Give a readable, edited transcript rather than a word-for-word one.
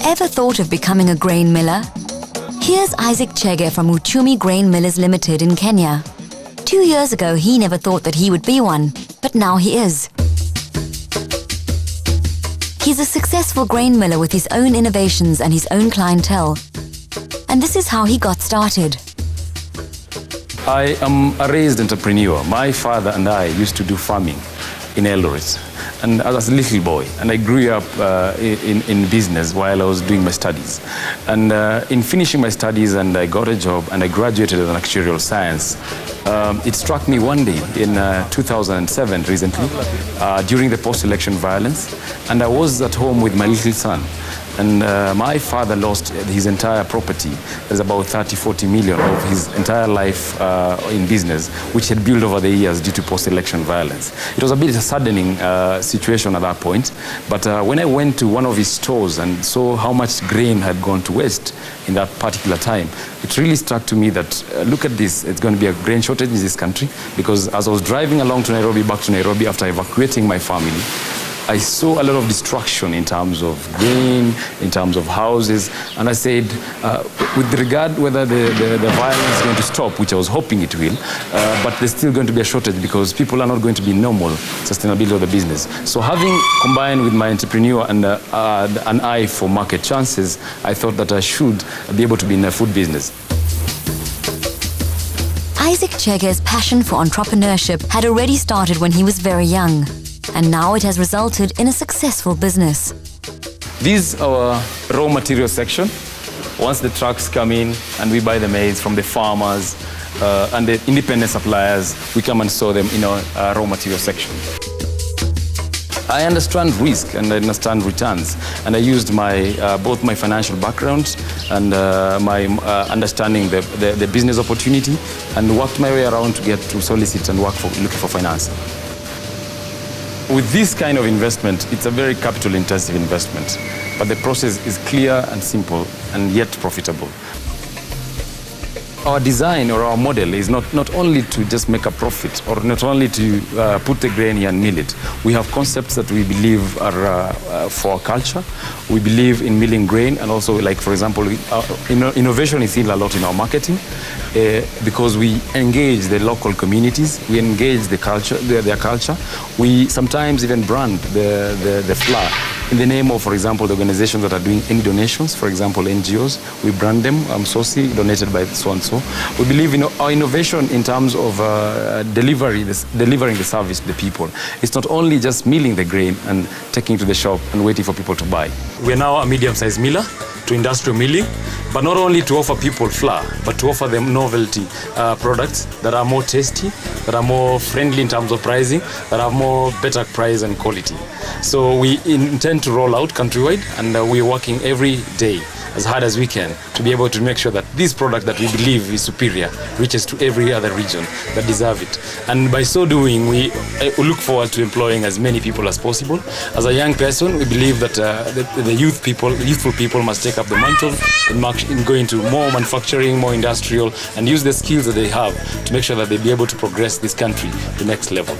Ever thought of becoming a grain miller? Here's Isaac Chege from Uchumi Grain Millers Limited in Kenya. 2 years ago, he never thought that he would be one, but now he is. He's a successful grain miller with his own innovations and his own clientele. And this is how he got started. I am a raised entrepreneur. My father and I used to do farming in Eldoret, and I was a little boy, and I grew up in business while I was doing my studies. And in finishing my studies, and I got a job, and I graduated in actuarial science. It struck me one day in 2007, recently, during the post-election violence, and I was at home with my little son. And my father lost his entire property. There's about 30-40 million of his entire life in business, which had built over the years due to post-election violence. It was a bit of a saddening situation at that point. But when I went to one of his stores and saw how much grain had gone to waste in that particular time, it really struck to me that, look at this, it's going to be a grain shortage in this country. Because as I was driving along to Nairobi, back to Nairobi after evacuating my family, I saw a lot of destruction in terms of grain, in terms of houses, and I said, with regard whether the violence is going to stop, which I was hoping it will, but there's still going to be a shortage because people are not going to be normal sustainability of the business. So having combined with my entrepreneur and an eye for market chances, I thought that I should be able to be in a food business. Isaac Chege's passion for entrepreneurship had already started when he was very young. And now it has resulted in a successful business. This is our raw material section. Once the trucks come in and we buy the maize from the farmers and the independent suppliers, we come and store them in our raw material section. I understand risk and I understand returns, and I used both my financial background and my understanding the business opportunity, and worked my way around to get to solicit and looking for financing. With this kind of investment, it's a very capital-intensive investment, but the process is clear and simple and yet profitable. Our design or our model is not only to just make a profit or not only to put the grain here and mill it. We have concepts that we believe are for our culture. We believe in milling grain, and also, like, for example, innovation is still a lot in our marketing because we engage the local communities, we engage the culture, their culture. We sometimes even brand the flour in the name of, for example, the organizations that are doing any donations, for example, NGOs. We brand them, Sosi, donated by so-and-so. We believe in our innovation in terms of delivering the service to the people. It's not only just milling the grain and taking it to the shop and waiting for people to buy. We're now a medium-sized miller to industrial milling, but not only to offer people flour, but to offer them novelty products that are more tasty, that are more friendly in terms of pricing, that have more better price and quality. So we intend to roll out countrywide, and we're working every day as hard as we can to be able to make sure that this product that we believe is superior reaches to every other region that deserve it. And by so doing, we look forward to employing as many people as possible. As a young person, we believe that the youthful people must take up the mantle and go into more manufacturing, more industrial, and use the skills that they have to make sure that they be able to progress this country to the next level.